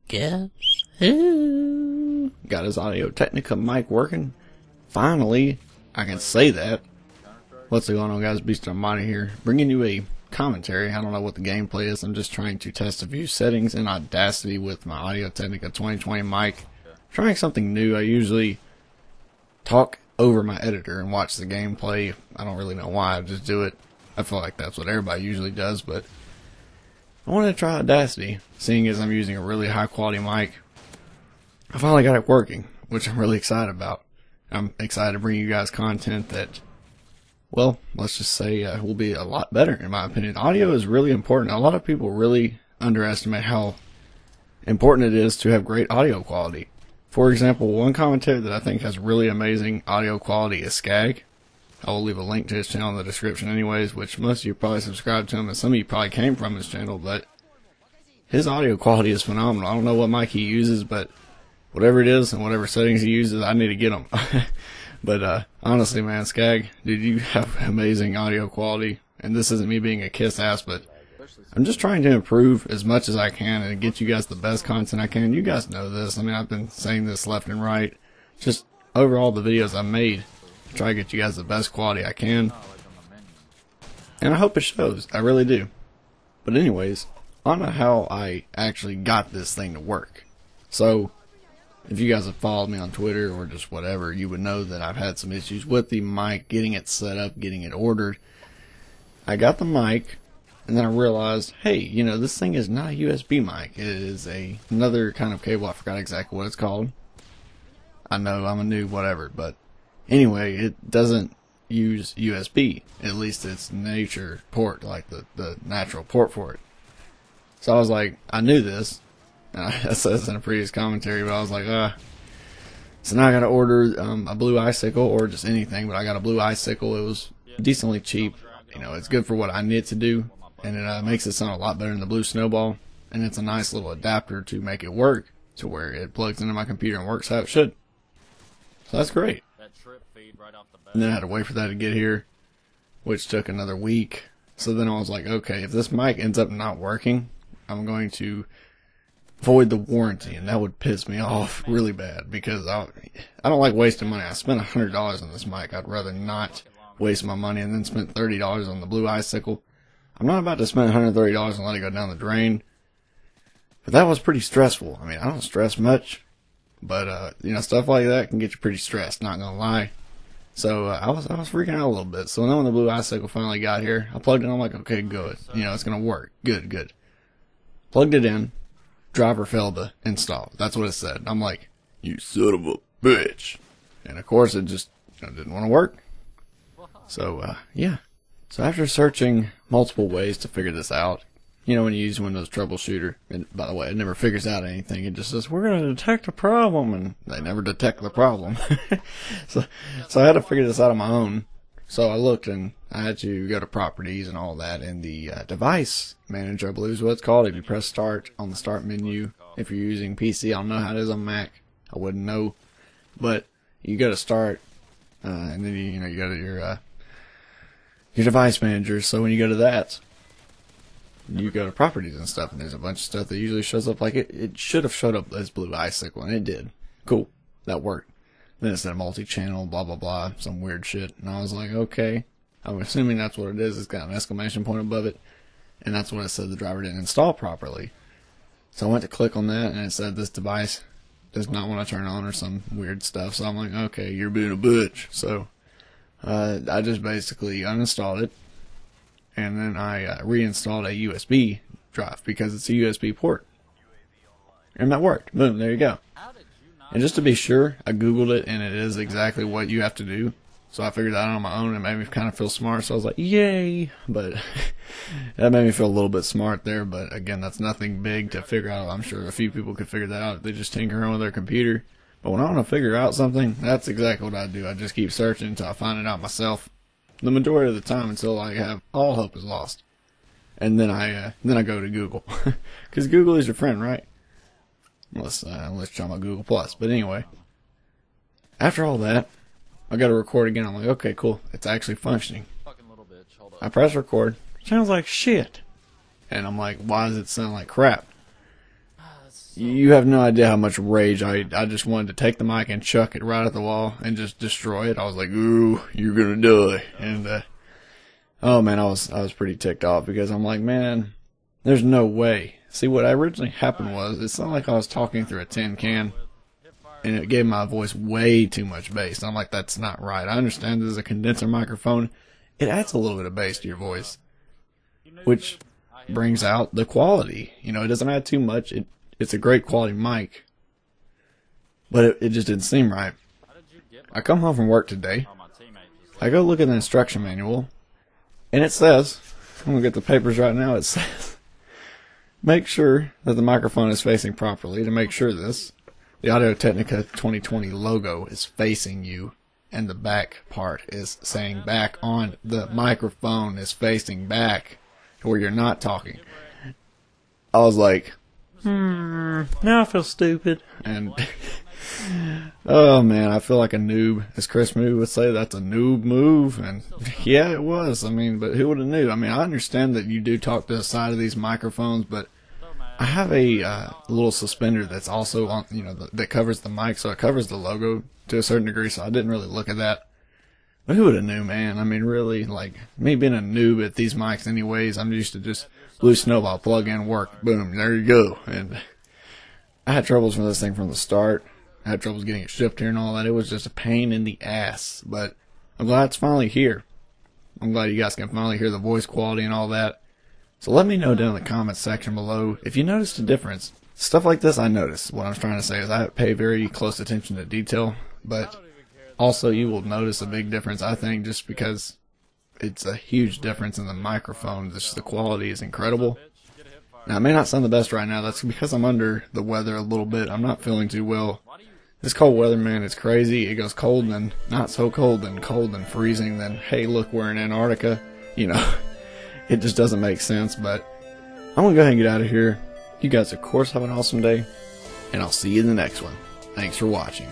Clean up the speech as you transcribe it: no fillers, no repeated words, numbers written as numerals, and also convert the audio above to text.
Guess who? Got his Audio Technica mic working. Finally, I can say that. What's going on, guys? Beast Almighty here, bringing you a commentary. I don't know what the gameplay is. I'm just trying to test a few settings in Audacity with my Audio Technica 2020 mic. Trying something new. I usually talk over my editor and watch the gameplay. I don't really know why. I just do it. I feel like that's what everybody usually does, but I wanted to try Audacity, seeing as I'm using a really high quality mic. I finally got it working, which I'm really excited about. I'm excited to bring you guys content that, well, let's just say will be a lot better in my opinion. Audio is really important. A lot of people really underestimate how important it is to have great audio quality. For example, one commentator that I think has really amazing audio quality is Skag. I will leave a link to his channel in the description anyways, which most of you probably subscribe to him, and some of you probably came from his channel, but his audio quality is phenomenal. I don't know what mic he uses, but whatever it is and whatever settings he uses, I need to get them. But honestly, man, Skag, dude, you have amazing audio quality, and this isn't me being a kiss ass, but I'm just trying to improve as much as I can and get you guys the best content I can. You guys know this. I mean, I've been saying this left and right. Just overall the videos I've made, try to get you guys the best quality I can. And I hope it shows. I really do. But anyways, on to how I actually got this thing to work. So, if you guys have followed me on Twitter or just whatever, you would know that I've had some issues with the mic, getting it set up, getting it ordered. I got the mic, and then I realized, hey, you know, this thing is not a USB mic. It is another kind of cable. I forgot exactly what it's called. I know I'm a noob, whatever, but anyway, it doesn't use USB. At least its nature port, like the natural port for it. So I was like, I knew this. I said this in a previous commentary, but I was like, so now I gotta order a blue icicle or just anything, but I got a blue icicle. It was decently cheap. You know, it's good for what I need it to do, and it makes it sound a lot better than the blue snowball. And it's a nice little adapter to make it work to where it plugs into my computer and works how it should. So that's great. And then I had to wait for that to get here, which took another week. So then I was like, okay, if this mic ends up not working, I'm going to void the warranty, and that would piss me off really bad because I don't like wasting money. I spent $100 on this mic. I'd rather not waste my money and then spend $30 on the blue icicle. I'm not about to spend $130 and let it go down the drain. But that was pretty stressful. I mean, I don't stress much, but you know, stuff like that can get you pretty stressed, not gonna lie. So I was freaking out a little bit. So then when the blue icicle finally got here, I plugged it in. I'm like, okay, good. You know, it's gonna work. Good. Plugged it in. Driver failed to install. That's what it said. I'm like, you son of a bitch. And of course it just didn't want to work. So yeah. So after searching multiple ways to figure this out, you know, when you use Windows Troubleshooter, and by the way, it never figures out anything. It just says, we're going to detect a problem, and they never detect the problem. so I had to figure this out on my own. So I looked, and I had to go to properties and all that, and the device manager, I believe is what it's called. If you press start on the start menu, if you're using PC, I don't know how it is on Mac. I wouldn't know. But you go to start, and then you go to your device manager. So when you go to that, you go to properties and stuff, and there's a bunch of stuff that usually shows up like it should have showed up as blue icicle, and it did. Cool. That worked. Then it said multi-channel, blah, blah, blah, some weird shit. And I was like, okay. I'm assuming that's what it is. It's got an exclamation point above it. And that's what it said the driver didn't install properly. So I went to click on that, and it said this device does not want to turn on or some weird stuff. So I'm like, okay, you're being a bitch. So I just basically uninstalled it. And then I reinstalled a USB drive because it's a USB port. And that worked. Boom, there you go. And just to be sure, I Googled it, and it is exactly what you have to do. So I figured that out on my own, and it made me kind of feel smart. So I was like, yay! But that made me feel a little bit smart there. But again, that's nothing big to figure out. I'm sure a few people could figure that out if they just tinker around with their computer. But when I want to figure out something, that's exactly what I do. I just keep searching until I find it out myself. The majority of the time until I have all hope is lost. And then I go to Google. Because Google is your friend, right? Unless you're talking about Google Plus. But anyway, after all that, I got to record again. I'm like, okay, cool. It's actually functioning. I press record. Sounds like shit. And I'm like, why does it sound like crap? You have no idea how much rage I just wanted to take the mic and chuck it right at the wall and just destroy it. I was like, ooh, you're gonna die. And, oh man, I was pretty ticked off because I'm like, man, there's no way. See, what originally happened was, it sounded like I was talking through a tin can, and it gave my voice way too much bass. I'm like, that's not right. I understand this is a condenser microphone. It adds a little bit of bass to your voice, which brings out the quality. You know, it doesn't add too much. It's a great quality mic, but it just didn't seem right. I come home from work today. I go look at the instruction manual, and it says, I'm going to get the papers right now, it says, make sure that the microphone is facing properly. To make sure this, the Audio-Technica 2020 logo is facing you, and the back part is saying back on the microphone is facing back to where you're not talking. I was like, now I feel stupid. And oh man, I feel like a noob. As Chris Moody would say, that's a noob move. And yeah, it was. I mean, but who would have knew? I mean, I understand that you do talk to the side of these microphones, but I have a little suspender that's also on, you know, that covers the mic, so it covers the logo to a certain degree, so I didn't really look at that. But who would have knew, man? I mean, really, like, me being a noob at these mics anyways, I'm used to just Blue Snowball, plug in, work, boom, there you go. And I had troubles with this thing from the start. I had troubles getting it shipped here and all that. It was just a pain in the ass, but I'm glad it's finally here. I'm glad you guys can finally hear the voice quality and all that. So let me know down in the comments section below if you noticed a difference. Stuff like this I notice. What I'm trying to say is I pay very close attention to detail, but also you will notice a big difference, I think, just because it's a huge difference in the microphone. Just the quality is incredible. Now, it may not sound the best right now. That's because I'm under the weather a little bit. I'm not feeling too well. This cold weather, man, it's crazy. It goes cold, then not so cold, then cold, then freezing, then, hey, look, we're in Antarctica. You know, it just doesn't make sense, but I'm going to go ahead and get out of here. You guys, of course, have an awesome day, and I'll see you in the next one. Thanks for watching.